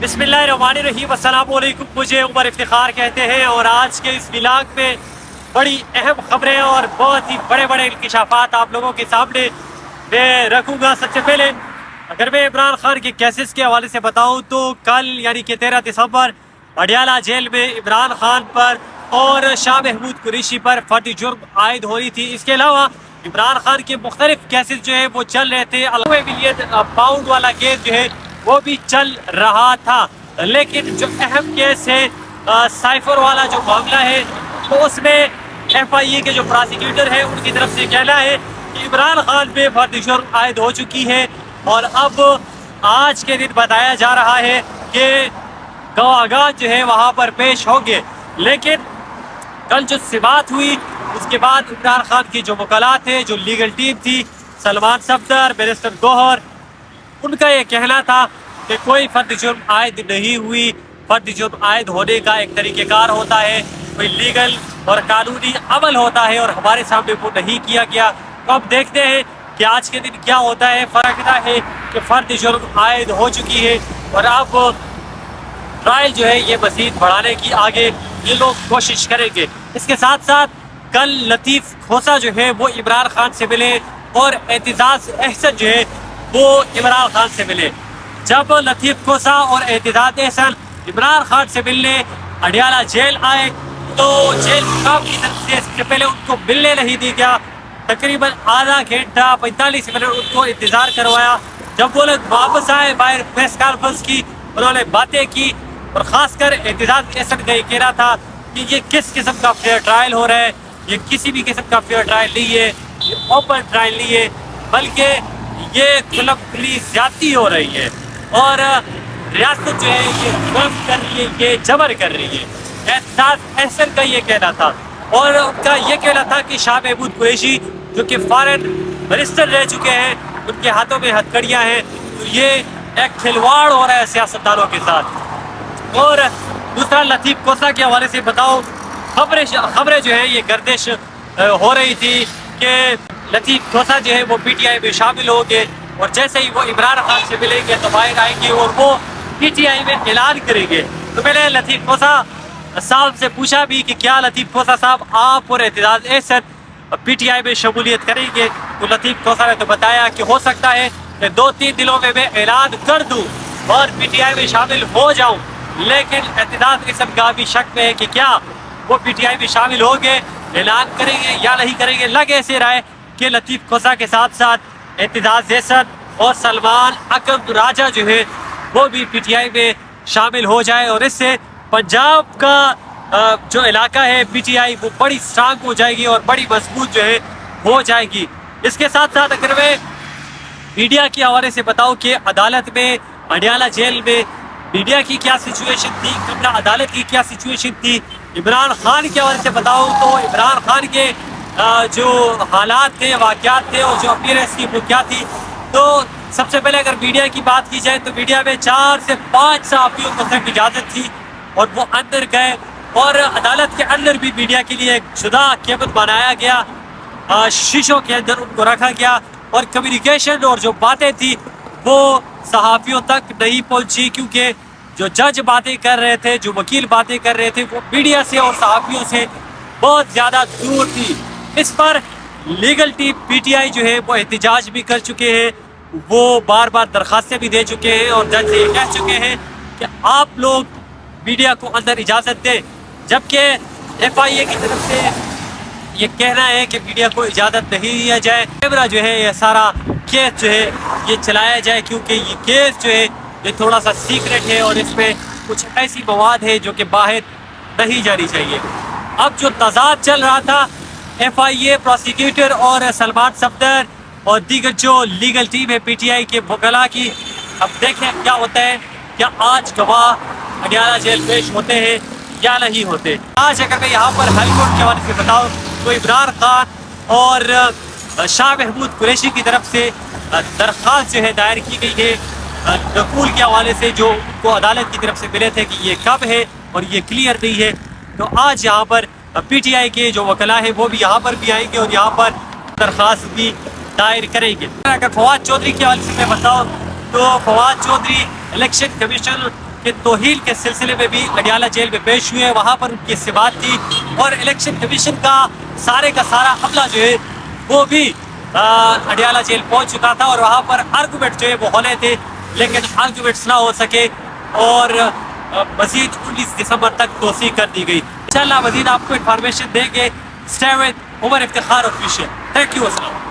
बिस्मिल्लाहिर्रहमानिर्रहीम अस्सलामुअलैकुम। मुझे उमर इफ्तिखार कहते हैं और आज के इस व्लॉग में बड़ी अहम खबरें और बहुत ही बड़े बड़े इंकशाफात आप लोगों के सामने मैं रखूँगा। सबसे पहले अगर मैं इमरान खान के केसेस के हवाले से बताऊँ तो कल यानी कि 13 दिसंबर अडियाला जेल में इमरान खान पर और शाह महमूद कुरैशी पर फर्दी जुर्म आयद हो रही थी। इसके अलावा इमरान खान के मुख्तलिफ केसेस जो है वो चल रहे थे। मिलियन पाउंड वाला केस जो है वो भी चल रहा था, लेकिन जो अहम केस है साइफर वाला जो मामला है तो उसमें FIA के जो प्रोसिक्यूटर है उनकी तरफ से कहना है कि इमरान खान पे फर्दी जुर्म आयद हो चुकी है और अब आज के दिन बताया जा रहा है कि गवाहगान जो है वहाँ पर पेश होंगे। लेकिन कल जो बात हुई उसके बाद इमरान खान की जो वकला थे, जो लीगल टीम थी, सलमान सफदर, बैरिस्टर गौहर, उनका ये कहना था कि कोई फर्द जुर्म आयद नहीं हुई। फर्द जुर्म आयद होने का एक तरीक़ेकार होता है, कोई लीगल और कानूनी अमल होता है और हमारे सामने वो नहीं किया गया। तो अब देखते हैं कि आज के दिन क्या होता है। फ़र्क है कि फर्द जुर्म आयद हो चुकी है और अब ट्रायल जो है ये मज़ीद बढ़ाने की आगे ये लोग कोशिश करेंगे। इसके साथ साथ कल लतीफ़ खोसा जो है वो इमरान खान से मिले और एतजाज़ अहसन जो है वो इमरान खान से मिले। जब लतीफ़ खोसा और एतजाज़ अहसन इमरान खान से मिलने अडियाला जेल आए तो जेल स्टाफ की तरफ से इससे पहले उनको मिलने नहीं दी गया। तकरीबन आधा घंटा 45 मिनट उनको इंतज़ार करवाया। जब वो लोग वापस आए बाहर प्रेस कॉन्फ्रेंस की, उन्होंने बातें की और ख़ासकर एतजाज़ अहसन का ये कहना था कि ये किस किस्म का फेयर ट्रायल हो रहा है, ये किसी भी किस्म का फेयर ट्रायल नहीं है, ये ओपन ट्रायल नहीं है, बल्कि ये खुला खुली ज्यादती हो रही है और रियासत जो है ये जुल्म कर रही है, ये जबर कर रही है। एहसास अहसन का ये कहना था और उनका ये कहना था कि शाह महमूद कुरैशी जो कि फॉरेन मिनिस्टर रह चुके हैं, उनके हाथों में हथकड़ियाँ हैं, तो ये एक खिलवाड़ हो रहा है सियासतदानों के साथ। और दूसरा लतीफ़ खोसा के हवाले से बताओ, खबरें जो है ये गर्दिश हो रही थी कि लतीफ़ खोसा जो है वो PTI में शामिल होंगे और जैसे ही वो इमरान खान से मिलेंगे तो बाहर आएंगे और वो PTI में ऐलान करेंगे। तो मैंने लतीफ़ खोसा साहब से पूछा भी कि क्या लतीफ़ खोसा साहब आप और एतजाज़ अहसन PTI में शमूलियत करेंगे? तो लतीफ़ खोसा ने तो बताया कि हो सकता है कि 2-3 दिनों में मैं ऐलान कर दूँ और PTI में शामिल हो जाऊँ, लेकिन एतजाज़ अहसन का भी शक में है कि क्या वो PTI में शामिल होंगे, ऐलान करेंगे या नहीं करेंगे। लग ऐसे रहा है कि लतीफ़ खोसा के साथ साथ एतजाज़ अहसन और सलमान अकब राजा जो है वो भी PTI में शामिल हो जाए और इससे पंजाब का जो इलाका है PTI वो बड़ी स्ट्रांग हो जाएगी और बड़ी मजबूत जो है हो जाएगी। इसके साथ साथ अगर मैं मीडिया के हवाले से बताऊं कि अदालत में अडियाला जेल में मीडिया की क्या सिचुएशन थी, कमरा अदालत की क्या सिचुएशन थी, इमरान खान के हवाले से बताऊं तो इमरान खान के जो हालात थे, वाक़यात थे और जो अपीयरेंस की वो क्या थी। तो सबसे पहले अगर मीडिया की बात की जाए तो मीडिया में 4 से 5 सहाफ़ियों को तक इजाज़त थी और वो अंदर गए और अदालत के अंदर भी मीडिया के लिए एक जुदा केबिन बनाया गया, शीशों के अंदर उनको रखा गया और कम्युनिकेशन और जो बातें थी वो सहाफ़ियों तक नहीं पहुंची, क्योंकि जो जज बातें कर रहे थे, जो वकील बातें कर रहे थे, वो मीडिया से और सहाफ़ियों से बहुत ज़्यादा दूर थी। इस पर लीगल टीम PTI जो है वो एहतजाज भी कर चुके हैं, वो बार बार दरख्वास्तें भी दे चुके हैं और जज से ये कह चुके हैं कि आप लोग मीडिया को अंदर इजाज़त दें, जबकि FIA की तरफ से ये कहना है कि मीडिया को इजाज़त नहीं दिया जाए। कैमरा जो है ये सारा केस जो है ये चलाया जाए, क्योंकि ये केस जो है ये थोड़ा सा सीक्रेट है और इसमें कुछ ऐसी मवाद है जो कि बाहर नहीं जानी चाहिए। अब जो तज़ाद चल रहा था FIA प्रोसिक्यूटर और सलमान सफदर और दीगर जो लीगल टीम है PTI के वकला की, अब देखें क्या होता है। क्या आज गवाह अडियाला जेल पेश होते हैं या नहीं होते। आज अगर मैं यहाँ पर हाई कोर्ट के हवाले से बताऊँ तो इमरान खान और शाह महमूद कुरैशी की तरफ से दरख्वास्त जो है दायर की गई है नकूल के हवाले से, जो उनको अदालत की तरफ से मिले थे कि ये कब है और ये क्लियर नहीं है। तो आज यहाँ पर PTI के जो वकला है वो भी यहाँ पर भी आएंगे और यहाँ पर दरख्वास्त भी दायर करेंगे। अगर फवाद चौधरी के हवाले से मैं बताऊँ तो फवाद चौधरी इलेक्शन कमीशन کہ توہین کے سلسلے میں بھی اڈیالہ جیل میں پیش ہوئے، وہاں پر ان کی سماعت تھی اور الیکشن کمیشن کا سارے عملہ جو ہے وہ بھی اڈیالہ جیل پہنچ چکا تھا اور وہاں پر آرگومنٹ جو ہے وہ ہونے تھے، لیکن آرگومنٹس نہ ہو سکے اور مزید 19 دسمبر تک توسیع کر دی گئی۔ انشاءاللہ مزید آپ کو انفارمیشن دیں گے۔ Stay with Umar Iftikhar official. Thank you, السلام۔